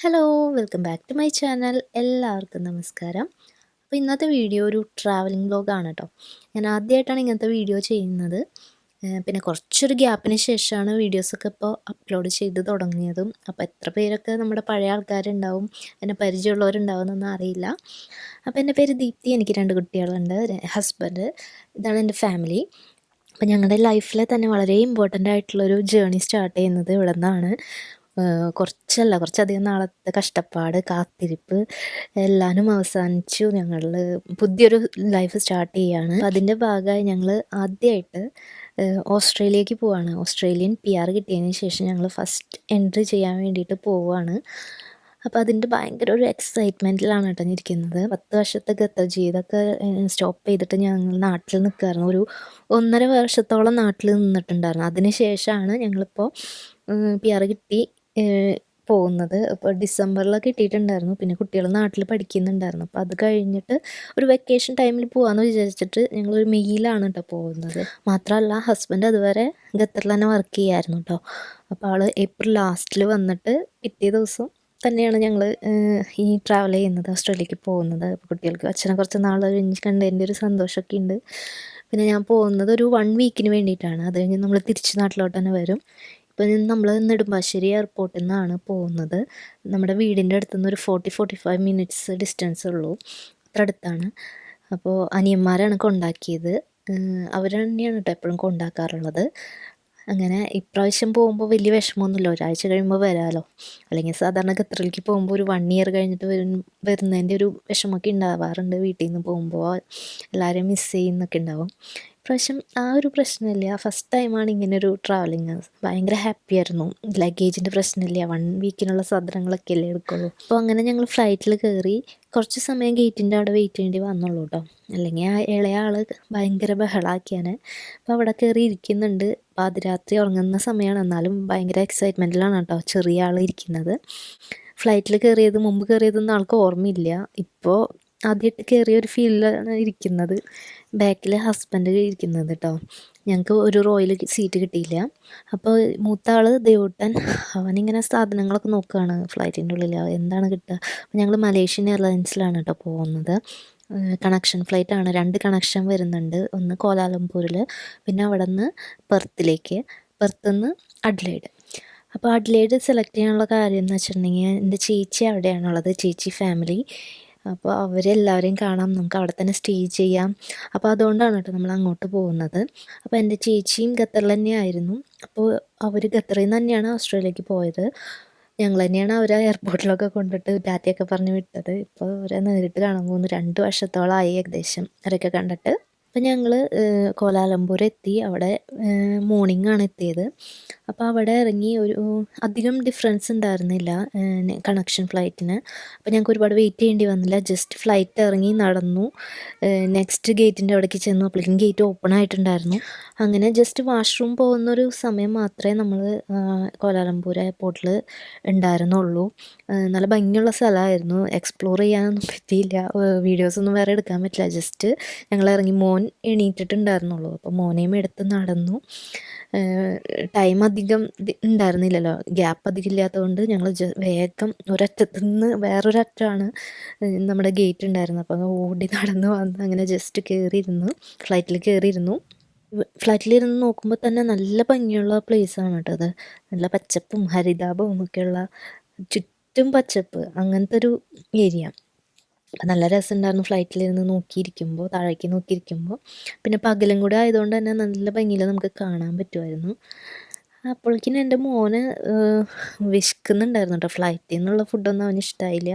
Hello welcome back to my channel. എല്ലാവർക്കും നമസ്കാരം. അപ്പോൾ ഇന്നത്തെ വീഡിയോ ഒരു ട്രാവലിംഗ് വ്ലോഗാണ് കേട്ടോ. ഞാൻ ആദ്യമായിട്ടാണ് ഇങ്ങനത്തെ വീഡിയോ ചെയ്യുന്നത്. പിന്നെ കുറച്ചൊരു ഗ്യാപ്പിന് ശേഷമാണ് വീഡിയോസൊക്കെ ഇപ്പോൾ അപ്ലോഡ് ചെയ്ത് തുടങ്ങിയതും. അപ്പോൾ എത്ര പേരൊക്കെ നമ്മുടെ പഴയ ആൾക്കാരുണ്ടാവും, എന്നെ പരിചയമുള്ളവരുണ്ടാവും എന്നൊന്നും അറിയില്ല. അപ്പോൾ എൻ്റെ പേര് ദീപ്തി, എനിക്ക് 2 കുട്ടികളുണ്ട്, ഹസ്ബൻഡ്. ഇതാണ് എൻ്റെ ഫാമിലി. അപ്പോൾ ഞങ്ങളുടെ ലൈഫിലെ തന്നെ വളരെ ഇമ്പോർട്ടൻ്റ് ആയിട്ടുള്ളൊരു ജേർണി സ്റ്റാർട്ട് ചെയ്യുന്നത് ഇവിടെ നിന്നാണ്. കുറച്ചധികം നാളത്തെ കഷ്ടപ്പാട്, കാത്തിരിപ്പ് എല്ലാനും അവസാനിച്ചു. ഞങ്ങൾ പുതിയൊരു ലൈഫ് സ്റ്റാർട്ട് ചെയ്യുകയാണ്. അപ്പോൾ അതിൻ്റെ ഭാഗമായി ഞങ്ങൾ ആദ്യമായിട്ട് ഓസ്ട്രേലിയക്ക് പോവുകയാണ്. ഓസ്ട്രേലിയൻ PR കിട്ടിയതിന് ശേഷം ഞങ്ങൾ ഫസ്റ്റ് എൻട്രി ചെയ്യാൻ വേണ്ടിയിട്ട് പോവുകയാണ്. അപ്പോൾ അതിൻ്റെ ഭയങ്കര ഒരു എക്സൈറ്റ്മെൻറ്റിലാണ് കേട്ടോ ഇരിക്കുന്നത്. 10 വർഷത്തെ ഗത ജീവിതമൊക്കെ സ്റ്റോപ്പ് ചെയ്തിട്ട് ഞങ്ങൾ നാട്ടിൽ നിൽക്കുകയായിരുന്നു. ഒരു 1.5 വർഷത്തോളം നാട്ടിൽ നിന്നിട്ടുണ്ടായിരുന്നു. അതിന് ശേഷമാണ് ഞങ്ങളിപ്പോൾ PR കിട്ടി പോകുന്നത്. അപ്പോൾ ഡിസംബറിലൊക്കെ കിട്ടിയിട്ടുണ്ടായിരുന്നു. പിന്നെ കുട്ടികൾ നാട്ടിൽ പഠിക്കുന്നുണ്ടായിരുന്നു. അപ്പോൾ അത് കഴിഞ്ഞിട്ട് ഒരു വെക്കേഷൻ ടൈമിൽ പോകാമെന്ന് വിചാരിച്ചിട്ട് ഞങ്ങളൊരു മെയ്യിലാണ് കേട്ടോ പോകുന്നത്. മാത്രമല്ല ഹസ്ബൻഡ് അതുവരെ ഖത്തറിൽ തന്നെ വർക്ക് ചെയ്യുമായിരുന്നു കേട്ടോ. അപ്പോൾ ആൾ ഏപ്രിൽ ലാസ്റ്റിൽ വന്നിട്ട് പിറ്റേ ദിവസം തന്നെയാണ് ഞങ്ങൾ ഈ ട്രാവൽ ചെയ്യുന്നത്, ഓസ്ട്രേലിയക്ക് പോകുന്നത്. അപ്പോൾ കുട്ടികൾക്ക് അച്ഛനെ കുറച്ച് നാൾ കഴിഞ്ഞ് കണ്ടതിൻ്റെ ഒരു സന്തോഷമൊക്കെ ഉണ്ട്. പിന്നെ ഞാൻ പോകുന്നത് ഒരു 1 വീക്കിന് വേണ്ടിയിട്ടാണ്. അത് കഴിഞ്ഞ് നമ്മൾ തിരിച്ച് നാട്ടിലോട്ട് തന്നെ വരും. ഇപ്പം നമ്മൾ നെടുമ്പാശ്ശേരി എയർപോർട്ടിൽ നിന്നാണ് പോകുന്നത്. നമ്മുടെ വീടിൻ്റെ അടുത്തുനിന്ന് ഒരു 40-45 മിനിറ്റ്സ് ഡിസ്റ്റൻസ് ഉള്ളൂ. അത്ര അടുത്താണ്. അപ്പോൾ അനിയന്മാരാണ് കൊണ്ടാക്കിയത്. അവർ തന്നെയാണ് കേട്ടോ എപ്പോഴും കൊണ്ടാക്കാറുള്ളത്. അങ്ങനെ ഇപ്രാവശ്യം പോകുമ്പോൾ വലിയ വിഷമമൊന്നുമില്ല, ഒരാഴ്ച കഴിയുമ്പോൾ വരാമല്ലോ. അല്ലെങ്കിൽ സാധാരണ ഖത്തറിലേക്ക് പോകുമ്പോൾ ഒരു 1 ഇയർ കഴിഞ്ഞിട്ട് വരുന്നതിൻ്റെ ഒരു വിഷമമൊക്കെ ഉണ്ടാവാറുണ്ട്. വീട്ടിൽ നിന്ന് പോകുമ്പോൾ എല്ലാവരെയും മിസ് ചെയ്യുന്നൊക്കെ ഉണ്ടാവും. ഇപ്രാവശ്യം ആ ഒരു പ്രശ്നമില്ല. ഫസ്റ്റ് ടൈമാണ് ഇങ്ങനൊരു ട്രാവലിങ്. ഭയങ്കര ഹാപ്പി ആയിരുന്നു. ലഗേജിൻ്റെ പ്രശ്നമില്ല, 1 വീക്കിനുള്ള സാധനങ്ങളൊക്കെ അല്ലേ എടുക്കുള്ളൂ. അപ്പോൾ അങ്ങനെ ഞങ്ങൾ ഫ്ലൈറ്റിൽ കയറി കുറച്ച് സമയം ഗേറ്റിൻ്റെ അവിടെ വെയിറ്റ് ചെയ്യേണ്ടി വന്നുള്ളൂ കേട്ടോ. അല്ലെങ്കിൽ ആ ഇളയ ആൾ ഭയങ്കര ബഹളാക്കിയാണ്. അപ്പോൾ അവിടെ കയറി ഇരിക്കുന്നുണ്ട്. പാതിരാത്രി ഉറങ്ങുന്ന സമയമാണ്, എന്നാലും ഭയങ്കര എക്സൈറ്റ്മെൻറ്റിലാണ് കേട്ടോ ചെറിയ ആൾ ഇരിക്കുന്നത്. ഫ്ലൈറ്റിൽ മുമ്പ് കയറിയതൊന്നും ആൾക്ക് ഓർമ്മയില്ല. ഇപ്പോൾ ആദ്യമായിട്ട് കയറിയ ഒരു ഫീലിലാണ് ഇരിക്കുന്നത്. ബാക്കിൽ ഹസ്ബൻഡ് ഇരിക്കുന്നത് കേട്ടോ. ഞങ്ങൾക്ക് ഒരു റോയിൽ സീറ്റ് കിട്ടിയില്ല. അപ്പോൾ മൂത്ത ആൾ ദേവൂട്ടൻ, അവനിങ്ങനെ സാധനങ്ങളൊക്കെ നോക്കുകയാണ് ഫ്ലൈറ്റിൻ്റെ ഉള്ളിൽ എന്താണ് കിട്ടുക. അപ്പോൾ ഞങ്ങൾ മലേഷ്യൻ എയർലൈൻസിലാണ് കേട്ടോ പോകുന്നത്. കണക്ഷൻ ഫ്ലൈറ്റാണ്. 2 കണക്ഷൻ വരുന്നുണ്ട്. ഒന്ന് കോലാലംപൂരിൽ, പിന്നെ അവിടെ നിന്ന് പെർത്തിലേക്ക്, പെർത്തിൽ നിന്ന് അഡ്ലേഡ്. അപ്പോൾ അഡ്ലേഡ് സെലക്ട് ചെയ്യാനുള്ള കാര്യം എന്ന് വെച്ചിട്ടുണ്ടെങ്കിൽ എൻ്റെ ചേച്ചി അവിടെയാണുള്ളത്, ചേച്ചി ഫാമിലി. അപ്പോൾ അവരെല്ലാവരെയും കാണാം, നമുക്ക് അവിടെ തന്നെ സ്റ്റേ ചെയ്യാം. അപ്പോൾ അതുകൊണ്ടാണ് കേട്ടോ നമ്മൾ അങ്ങോട്ട് പോകുന്നത്. അപ്പോൾ എൻ്റെ ചേച്ചിയും ഖത്തറിൽ തന്നെയായിരുന്നു. അപ്പോൾ അവർ ഖത്തറിൽ നിന്ന് തന്നെയാണ് ഓസ്ട്രേലിയക്ക് പോയത്. ഞങ്ങൾ തന്നെയാണ് അവരെ എയർപോർട്ടിലൊക്കെ കൊണ്ടിട്ട് ടാറ്റയൊക്കെ പറഞ്ഞ് വിട്ടത്. ഇപ്പോൾ അവരെ നേരിട്ട് കാണാൻ പോകുന്നു. 2 വർഷത്തോളമായി ഏകദേശം അവരൊക്കെ കണ്ടിട്ട്. അപ്പം ഞങ്ങൾ കോലാലംപൂർ എത്തി. അവിടെ മോർണിംഗാണ് എത്തിയത്. അപ്പോൾ അവിടെ ഇറങ്ങി ഒരു അധികം ഡിഫറൻസ് ഉണ്ടായിരുന്നില്ല കണക്ഷൻ ഫ്ലൈറ്റിന്. അപ്പോൾ ഞങ്ങൾക്ക് ഒരുപാട് വെയിറ്റ് ചെയ്യേണ്ടി വന്നില്ല. ജസ്റ്റ് ഫ്ലൈറ്റ് ഇറങ്ങി നടന്നു, നെക്സ്റ്റ് ഗേറ്റിൻ്റെ അവിടേക്ക് ചെന്നു. അപ്പോഴേക്കും ഗേറ്റ് ഓപ്പൺ ആയിട്ടുണ്ടായിരുന്നു. അങ്ങനെ ജസ്റ്റ് വാഷ്റൂം പോകുന്നൊരു സമയം മാത്രമേ നമ്മൾ കോലാലംപൂർ എയർപോർട്ടിൽ ഉണ്ടായിരുന്നുള്ളൂ. നല്ല ഭംഗിയുള്ള സ്ഥലമായിരുന്നു. എക്സ്പ്ലോർ ചെയ്യാനൊന്നും പറ്റിയില്ല. വീഡിയോസൊന്നും വേറെ എടുക്കാൻ പറ്റില്ല. ജസ്റ്റ് ഞങ്ങൾ ഇറങ്ങി. മോൻ എണീറ്റിട്ടുണ്ടായിരുന്നുള്ളൂ. അപ്പോൾ മോനെയും എടുത്ത് നടന്നു. ടൈം അധികം ഉണ്ടായിരുന്നില്ലല്ലോ, ഗ്യാപ്പ് അധികം ഇല്ലാത്തതുകൊണ്ട് ഞങ്ങൾ വേഗം ഒരറ്റത്തു നിന്ന് വേറൊരറ്റമാണ് നമ്മുടെ ഗേറ്റ് ഉണ്ടായിരുന്നത്. അപ്പോൾ ഓടി നടന്ന് വന്ന് അങ്ങനെ ജസ്റ്റ് കയറിയിരുന്നു, ഫ്ലൈറ്റിൽ കയറിയിരുന്നു. ഫ്ലൈറ്റിലിരുന്ന് നോക്കുമ്പോൾ തന്നെ നല്ല ഭംഗിയുള്ള പ്ലേസാണ് കേട്ടോ അത്. നല്ല പച്ചപ്പും ഹരിതാപവും ഒക്കെയുള്ള, ചുറ്റും പച്ചപ്പ്, അങ്ങനത്തെ ഒരു ഏരിയ. അപ്പം നല്ല രസമുണ്ടായിരുന്നു ഫ്ലൈറ്റിലിരുന്ന് നോക്കിയിരിക്കുമ്പോൾ, താഴേക്ക് നോക്കിയിരിക്കുമ്പോൾ. പിന്നെ പകലും കൂടെ ആയതുകൊണ്ട് തന്നെ നല്ല ഭംഗിയിൽ നമുക്ക് കാണാൻ പറ്റുമായിരുന്നു. അപ്പോഴേക്കിനും എൻ്റെ മോന് വിശക്കുന്നുണ്ടായിരുന്നു കേട്ടോ. ഫ്ലൈറ്റിൽ നിന്നുള്ള ഫുഡൊന്നും അവന് ഇഷ്ടമായില്ല.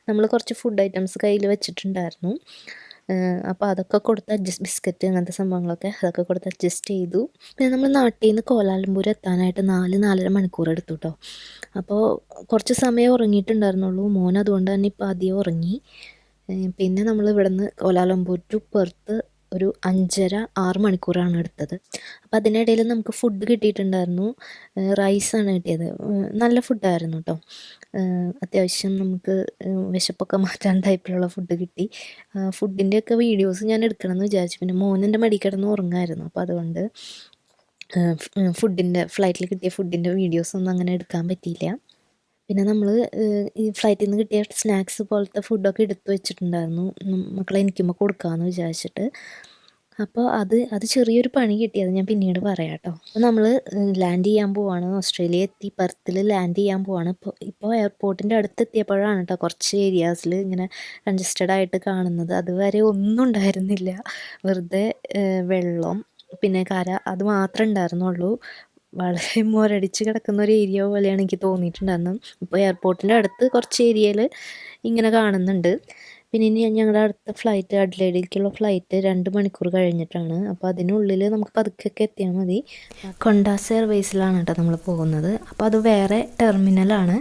നമ്മൾ കുറച്ച് ഫുഡ് ഐറ്റംസ് കയ്യിൽ വെച്ചിട്ടുണ്ടായിരുന്നു. അപ്പോൾ അതൊക്കെ കൊടുത്ത് ബിസ്ക്കറ്റ് അങ്ങനത്തെ സംഭവങ്ങളൊക്കെ അതൊക്കെ കൊടുത്ത് അഡ്ജസ്റ്റ് ചെയ്തു. പിന്നെ നമ്മൾ നാട്ടിൽ നിന്ന് കോലാലംപൂർ എത്താനായിട്ട് 4-4.5 മണിക്കൂർ എടുത്തു കേട്ടോ. അപ്പോൾ കുറച്ച് സമയം ഉറങ്ങിയിട്ടുണ്ടായിരുന്നുള്ളൂ മോൻ, അതുകൊണ്ട് തന്നെ ഇപ്പോൾ ആദ്യം ഉറങ്ങി. പിന്നെ നമ്മൾ ഇവിടെ നിന്ന് കോലാലംപൂർ ടു പെർത്ത് ഒരു 5.5-6 മണിക്കൂറാണ് എടുത്തത്. അപ്പോൾ അതിനിടയിൽ നമുക്ക് ഫുഡ് കിട്ടിയിട്ടുണ്ടായിരുന്നു. റൈസാണ് കിട്ടിയത്. നല്ല ഫുഡായിരുന്നു കേട്ടോ. അത്യാവശ്യം നമുക്ക് വിശപ്പൊക്കെ മാറ്റാൻ ടൈപ്പിലുള്ള ഫുഡ് കിട്ടി. ഫുഡിൻ്റെയൊക്കെ വീഡിയോസ് ഞാൻ എടുക്കണമെന്ന് വിചാരിച്ചു. പിന്നെ മോനെൻ്റെ മടി കിടന്ന് ഉറങ്ങായിരുന്നു. അപ്പോൾ അതുകൊണ്ട് ഫ്ലൈറ്റിൽ കിട്ടിയ ഫുഡിൻ്റെ വീഡിയോസൊന്നും അങ്ങനെ എടുക്കാൻ പറ്റിയില്ല. പിന്നെ നമ്മൾ ഈ ഫ്ലൈറ്റിൽ നിന്ന് കിട്ടിയ സ്നാക്സ് പോലത്തെ ഫുഡൊക്കെ എടുത്തു വെച്ചിട്ടുണ്ടായിരുന്നു, മക്കളെ എണീക്കുമ്പോൾ കൊടുക്കാമെന്ന് വിചാരിച്ചിട്ട്. അപ്പോൾ അത് ചെറിയൊരു പണി കിട്ടി, അത് ഞാൻ പിന്നീട് പറയാം കേട്ടോ. അപ്പോൾ നമ്മൾ ലാൻഡ് ചെയ്യാൻ പോവാണ്, ഓസ്ട്രേലിയ എത്തി, പെർത്തിൽ ലാൻഡ് ചെയ്യാൻ പോവാണ്. ഇപ്പോൾ എയർപോർട്ടിൻ്റെ അടുത്തെത്തിയപ്പോഴാണ് കേട്ടോ കുറച്ച് ഏരിയാസിൽ ഇങ്ങനെ കൺജസ്റ്റഡ് ആയിട്ട് കാണുന്നത്. അതുവരെ ഒന്നും ഉണ്ടായിരുന്നില്ല, വെറുതെ വെള്ളം പിന്നെ കര അത് മാത്രമേ ഉണ്ടായിരുന്നുള്ളൂ. വളരെ മോരടിച്ച് കിടക്കുന്ന ഒരു ഏരിയ പോലെയാണ് എനിക്ക് തോന്നിയിട്ടുണ്ടായിരുന്നത്. ഇപ്പോൾ എയർപോർട്ടിൻ്റെ അടുത്ത് കുറച്ച് ഏരിയയിൽ ഇങ്ങനെ കാണുന്നുണ്ട്. പിന്നെ ഇനി ഞങ്ങളുടെ അടുത്ത ഫ്ലൈറ്റ് അഡ്ലേഡിലേക്കുള്ള ഫ്ലൈറ്റ് 2 മണിക്കൂർ കഴിഞ്ഞിട്ടാണ്. അപ്പോൾ അതിനുള്ളിൽ നമുക്ക് പതുക്കെ എത്തിയാൽ മതി. കൊണ്ടാസ് എയർവേസിലാണ് കേട്ടോ നമ്മൾ പോകുന്നത്. അപ്പോൾ അത് വേറെ ടെർമിനലാണ്.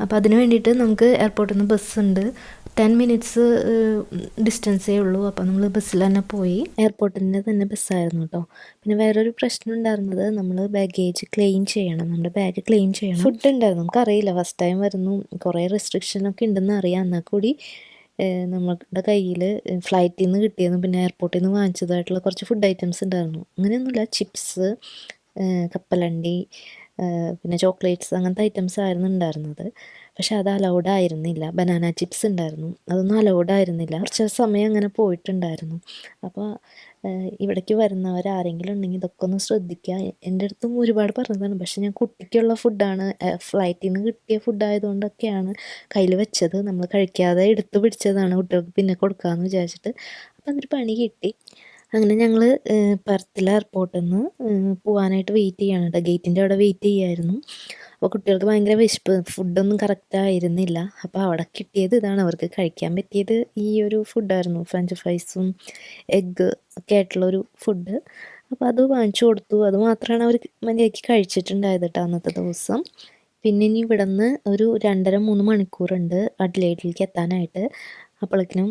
അപ്പോൾ അതിന് വേണ്ടിയിട്ട് നമുക്ക് എയർപോർട്ടിൽ നിന്ന് ബസ്സുണ്ട്. 10 മിനിറ്റ്സ് ഡിസ്റ്റൻസേ ഉള്ളൂ. അപ്പോൾ നമ്മൾ ബസ്സിൽ തന്നെ പോയി. എയർപോർട്ടിൻ്റെ തന്നെ ബസ്സായിരുന്നു കേട്ടോ. പിന്നെ വേറൊരു പ്രശ്നം ഉണ്ടായിരുന്നത്, നമ്മൾ ബാഗേജ് ക്ലെയിം ചെയ്യണം, നമ്മുടെ ബാഗ് ക്ലെയിം ചെയ്യണം. ഫുഡ് ഉണ്ടായിരുന്നു, നമുക്കറിയില്ല, ഫസ്റ്റ് ടൈം വരുന്നു, കുറേ റെസ്ട്രിക്ഷനൊക്കെ ഉണ്ടെന്ന് അറിയാം. എന്നാൽ കൂടി നമ്മുടെ കയ്യിൽ ഫ്ലൈറ്റിൽ നിന്ന് കിട്ടിയതും പിന്നെ എയർപോർട്ടിൽ നിന്ന് വാങ്ങിച്ചതായിട്ടുള്ള കുറച്ച് ഫുഡ് ഐറ്റംസ് ഉണ്ടായിരുന്നു. അങ്ങനെയൊന്നുമില്ല, ചിപ്സ്, കപ്പലണ്ടി, പിന്നെ ചോക്ലേറ്റ്സ്, അങ്ങനത്തെ ഐറ്റംസ് ആയിരുന്നു ഉണ്ടായിരുന്നത്. പക്ഷെ അത് അലൗഡ് ആയിരുന്നില്ല. ബനാന ചിപ്സ് ഉണ്ടായിരുന്നു, അതൊന്നും അലൗഡ് ആയിരുന്നില്ല. കുറച്ച് സമയം അങ്ങനെ പോയിട്ടുണ്ടായിരുന്നു. അപ്പോൾ ഇവിടേക്ക് വരുന്നവർ ആരെങ്കിലും ഉണ്ടെങ്കിൽ ഇതൊക്കെ ഒന്ന് ശ്രദ്ധിക്കുക. എൻ്റെ അടുത്തും ഒരുപാട് പറഞ്ഞതാണ്, പക്ഷെ ഞാൻ കുട്ടിക്കുള്ള ഫുഡാണ്, ഫ്ലൈറ്റിൽ നിന്ന് കിട്ടിയ ഫുഡായതുകൊണ്ടൊക്കെയാണ് കയ്യിൽ വെച്ചത്. നമ്മൾ കഴിക്കാതെ എടുത്ത് പിടിച്ചതാണ്, കുട്ടികൾക്ക് പിന്നെ കൊടുക്കാമെന്ന് വിചാരിച്ചിട്ട്. അപ്പം അതൊരു പണി കിട്ടി. അങ്ങനെ ഞങ്ങൾ പെർത്തിലെ എയർപോർട്ടിൽ നിന്ന് പോകാനായിട്ട് വെയിറ്റ് ചെയ്യാണ് കേട്ടോ, ഗേറ്റിൻ്റെ അവിടെ വെയിറ്റ് ചെയ്യായിരുന്നു. അപ്പോൾ കുട്ടികൾക്ക് ഭയങ്കര വിശപ്പ്, ഫുഡൊന്നും കറക്റ്റ് ആയിരുന്നില്ല. അപ്പോൾ അവിടെ കിട്ടിയത് ഇതാണ്, അവർക്ക് കഴിക്കാൻ പറ്റിയത് ഈ ഒരു ഫുഡായിരുന്നു, ഫ്രഞ്ച് ഫ്രൈസും എഗ്ഗ് ഒക്കെ ആയിട്ടുള്ളൊരു ഫുഡ്. അപ്പോൾ അത് വാങ്ങിച്ചു കൊടുത്തു. അത് മാത്രമാണ് അവർ മര്യാദയ്ക്ക് കഴിച്ചിട്ടുണ്ടായത് കേട്ടോ അന്നത്തെ ദിവസം. പിന്നെ ഇനി ഇവിടെ നിന്ന് ഒരു 2.5-3 മണിക്കൂറുണ്ട് അഡ്ലേഡിലേക്ക് എത്താനായിട്ട്. അപ്പോഴേക്കിനും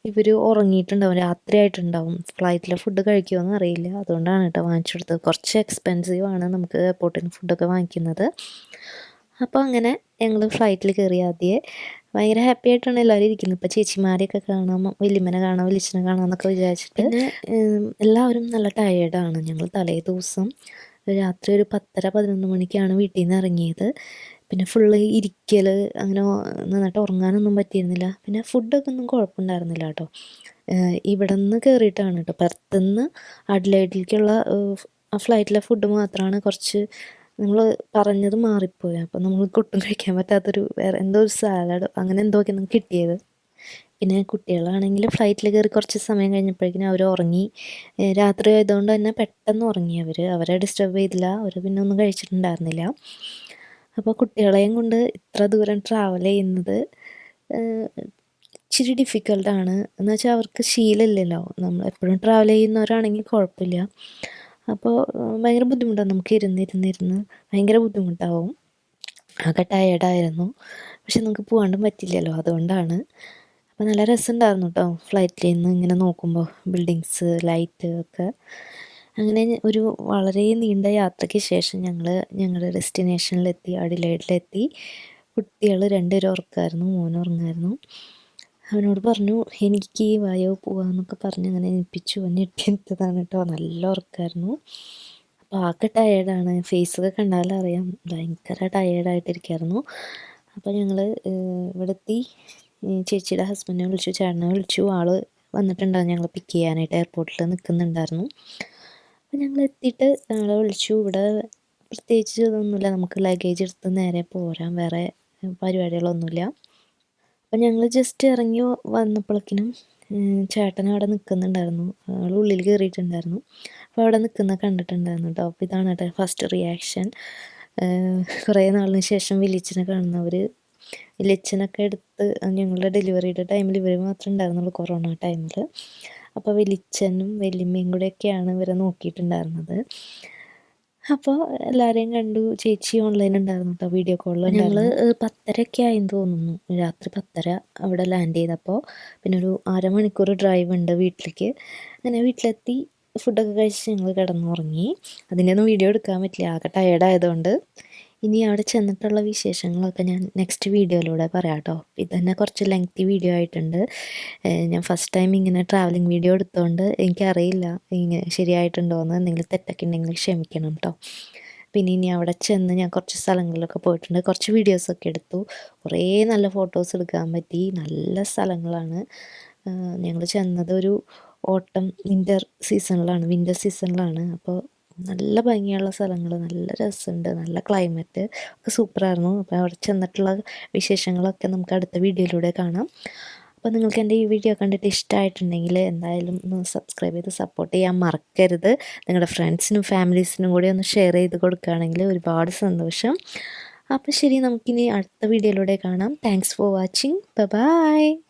ഇവർ ഉറങ്ങിയിട്ടുണ്ടാവും, രാത്രിയായിട്ടുണ്ടാവും. ഫ്ലൈറ്റിലെ ഫുഡ് കഴിക്കുമോയെന്ന് അറിയില്ല, അതുകൊണ്ടാണ് കേട്ടോ വാങ്ങിച്ചു കൊടുത്തത്. കുറച്ച് എക്സ്പെൻസീവാണ് നമുക്ക് എയർപോർട്ടിൽ നിന്ന് ഫുഡൊക്കെ വാങ്ങിക്കുന്നത്. അപ്പോൾ അങ്ങനെ ഞങ്ങൾ ഫ്ലൈറ്റിൽ കയറി. ആദ്യമേ ഭയങ്കര ഹാപ്പി ആയിട്ടാണ് എല്ലാവരും ഇരിക്കുന്നത്. ഇപ്പോൾ ചേച്ചിമാരെയൊക്കെ കാണാം, വല്യമ്മനെ കാണാം, വലിയച്ഛനെ കാണാം എന്നൊക്കെ വിചാരിച്ചിട്ട്. പിന്നെ എല്ലാവരും നല്ല ടയേർഡാണ്. ഞങ്ങൾ തലേ ദിവസം രാത്രി ഒരു 10:30-11 മണിക്കാണ് വീട്ടിൽ നിന്ന് ഇറങ്ങിയത്. പിന്നെ ഫുള്ള് ഇരിക്കൽ, അങ്ങനെ നന്നായിട്ട് ഉറങ്ങാനൊന്നും പറ്റിയിരുന്നില്ല. പിന്നെ ഫുഡൊക്കെ ഒന്നും കുഴപ്പമുണ്ടായിരുന്നില്ല കേട്ടോ. ഇവിടെ നിന്ന് കയറിയിട്ടാണ് കേട്ടോ, പെർത്തുനിന്ന് അഡ്ലൈഡിലേക്കുള്ള ആ ഫ്ലൈറ്റിലെ ഫുഡ് മാത്രമാണ് കുറച്ച് നമ്മൾ പറഞ്ഞത് മാറിപ്പോയി. അപ്പോൾ നമുക്ക് ഒട്ടും കഴിക്കാൻ പറ്റാത്തൊരു വേറെ എന്തോ ഒരു സാലഡ് അങ്ങനെ എന്തൊക്കെയാണ് കിട്ടിയത്. പിന്നെ കുട്ടികളാണെങ്കിൽ ഫ്ലൈറ്റിൽ കയറി കുറച്ച് സമയം കഴിഞ്ഞപ്പോഴേക്കും അവർ ഉറങ്ങി. രാത്രി ആയതുകൊണ്ട് തന്നെ പെട്ടെന്ന് ഉറങ്ങി അവരെ ഡിസ്റ്റർബ് ചെയ്തില്ല. അവർ പിന്നെ ഒന്നും കഴിച്ചിട്ടുണ്ടായിരുന്നില്ല. അപ്പോൾ കുട്ടികളെയും കൊണ്ട് ഇത്ര ദൂരം ട്രാവൽ ചെയ്യുന്നത് ഇച്ചിരി ഡിഫിക്കൽട്ടാണ്. എന്ന് വെച്ചാൽ അവർക്ക് ശീലമില്ലല്ലോ, നമ്മൾ എപ്പോഴും ട്രാവൽ ചെയ്യുന്നവരാണെങ്കിൽ കുഴപ്പമില്ല. അപ്പോൾ ഭയങ്കര ബുദ്ധിമുട്ടാണ്, നമുക്ക് ഇരുന്നിരുന്നിരുന്ന് ഭയങ്കര ബുദ്ധിമുട്ടാവും. ആകെ ടയേർഡായിരുന്നു. പക്ഷെ നമുക്ക് പോകാണ്ടും പറ്റില്ലല്ലോ, അതുകൊണ്ടാണ്. അപ്പോൾ നല്ല രസമുണ്ടായിരുന്നു കേട്ടോ ഫ്ലൈറ്റിൽ നിന്ന് ഇങ്ങനെ നോക്കുമ്പോൾ, ബിൽഡിങ്സ്, ലൈറ്റ് ഒക്കെ. അങ്ങനെ ഒരു വളരെ നീണ്ട യാത്രയ്ക്ക് ശേഷം ഞങ്ങളുടെ ഡെസ്റ്റിനേഷനിലെത്തി, അഡിലേഡിലെത്തി. കുട്ടികൾ 2 പേരും ഉറക്കമായിരുന്നു, മോനും ഉറങ്ങായിരുന്നു. അവനോട് പറഞ്ഞു എനിക്ക് വായോ പോവാന്നൊക്കെ പറഞ്ഞ് അങ്ങനെ എണിപ്പിച്ചു. ഞെട്ടിയെടുത്തതാണ് കേട്ടോ, നല്ല ഉറക്കമായിരുന്നു. അപ്പോൾ ആകെ ടയേർഡാണ്, ഫേസൊക്കെ കണ്ടാലറിയാം ഭയങ്കര ടയേർഡായിട്ടിരിക്കുമായിരുന്നു. അപ്പോൾ ഞങ്ങൾ ഇവിടെ എത്തി. ചേച്ചിയുടെ ഹസ്ബൻഡിനെ വിളിച്ചു, ചേട്ടനെ വിളിച്ചു. ആൾ വന്നിട്ടുണ്ടായിരുന്നു ഞങ്ങൾ പിക്ക് ചെയ്യാനായിട്ട്, എയർപോർട്ടിൽ നിൽക്കുന്നുണ്ടായിരുന്നു. അപ്പോൾ ഞങ്ങൾ എത്തിയിട്ട് ആളെ വിളിച്ചു. ഇവിടെ പ്രത്യേകിച്ച് ഇതൊന്നുമില്ല, നമുക്ക് ലഗേജ് എടുത്ത് നേരെ പോരാം, വേറെ പരിപാടികളൊന്നുമില്ല. അപ്പം ഞങ്ങൾ ജസ്റ്റ് ഇറങ്ങി വന്നപ്പോഴേക്കിനും ചേട്ടൻ അവിടെ നിൽക്കുന്നുണ്ടായിരുന്നു, ആൾ ഉള്ളിൽ കയറിയിട്ടുണ്ടായിരുന്നു. അപ്പോൾ അവിടെ നിൽക്കുന്നത് കണ്ടിട്ടുണ്ടായിരുന്നു കേട്ടോ. അപ്പോൾ ഇതാണ് കേട്ടോ ഫസ്റ്റ് റിയാക്ഷൻ. കുറേ നാളിന് ശേഷം വില്ലിച്ചനെ കാണുന്നവർ. വില്ലിച്ചനൊക്കെ എടുത്ത് ഞങ്ങളുടെ ഡെലിവറിയുടെ ടൈമിൽ ഇവർ മാത്രമേ ഉണ്ടായിരുന്നുള്ളൂ, കൊറോണ ടൈമിൽ. അപ്പോൾ വില്ലിച്ചനും വല്യമ്മയും കൂടെയൊക്കെയാണ് ഇവരെ നോക്കിയിട്ടുണ്ടായിരുന്നത്. അപ്പോൾ എല്ലാവരെയും കണ്ടു. ചേച്ചി ഓൺലൈൻ ഉണ്ടായിരുന്നു കേട്ടോ, വീഡിയോ കോളിൽ. ഞങ്ങൾ 10:30 ആയെന്ന് തോന്നുന്നു, രാത്രി 10:30 അവിടെ ലാൻഡ് ചെയ്തപ്പോൾ. പിന്നെ ഒരു അരമണിക്കൂർ ഡ്രൈവ് ഉണ്ട് വീട്ടിലേക്ക്. അങ്ങനെ വീട്ടിലെത്തി ഫുഡൊക്കെ കഴിച്ച് ഞങ്ങൾ കിടന്നുറങ്ങി. അതിൻ്റെ ഒന്നും വീഡിയോ എടുക്കാൻ പറ്റില്ല, ആകെ ടയേർഡായതുകൊണ്ട്. ഇനി അവിടെ ചെന്നിട്ടുള്ള വിശേഷങ്ങളൊക്കെ ഞാൻ നെക്സ്റ്റ് വീഡിയോയിലൂടെ പറയാം കേട്ടോ. ഇത് തന്നെ കുറച്ച് ലെങ്തി വീഡിയോ ആയിട്ടുണ്ട്. ഞാൻ ഫസ്റ്റ് ടൈം ഇങ്ങനെ ട്രാവലിംഗ് വീഡിയോ എടുത്തുകൊണ്ട് എനിക്കറിയില്ല ഇങ്ങനെ ശരിയായിട്ടുണ്ടോ എന്ന്. എന്തെങ്കിലും തെറ്റൊക്കെ ഉണ്ടെങ്കിൽ ക്ഷമിക്കണം കേട്ടോ. പിന്നെ ഇനി അവിടെ ചെന്ന് ഞാൻ കുറച്ച് സ്ഥലങ്ങളിലൊക്കെ പോയിട്ടുണ്ട്. കുറച്ച് വീഡിയോസൊക്കെ എടുത്തു. കുറേ നല്ല ഫോട്ടോസ് എടുക്കാൻ പറ്റി. നല്ല സ്ഥലങ്ങളാണ്. ഞങ്ങൾ ചെന്നത് ഒരു വിൻ്റർ സീസണിലാണ്. അപ്പോൾ നല്ല ഭംഗിയുള്ള സ്ഥലങ്ങൾ, നല്ല രസമുണ്ട്, നല്ല ക്ലൈമറ്റ് ഒക്കെ സൂപ്പറായിരുന്നു. അപ്പോൾ അവിടെ ചെന്നിട്ടുള്ള വിശേഷങ്ങളൊക്കെ നമുക്ക് അടുത്ത വീഡിയോയിലൂടെ കാണാം. അപ്പോൾ നിങ്ങൾക്ക് എൻ്റെ ഈ വീഡിയോ കണ്ടിട്ട് ഇഷ്ടമായിട്ടുണ്ടെങ്കിൽ എന്തായാലും ഒന്ന് സബ്സ്ക്രൈബ് ചെയ്ത് സപ്പോർട്ട് ചെയ്യാൻ മറക്കരുത്. നിങ്ങളുടെ ഫ്രണ്ട്സിനും ഫാമിലീസിനും കൂടി ഒന്ന് ഷെയർ ചെയ്ത് കൊടുക്കുകയാണെങ്കിൽ ഒരുപാട് സന്തോഷം. അപ്പോൾ ശരി, നമുക്കിനി അടുത്ത വീഡിയോയിലൂടെ കാണാം. Thanks for watching. ബൈ.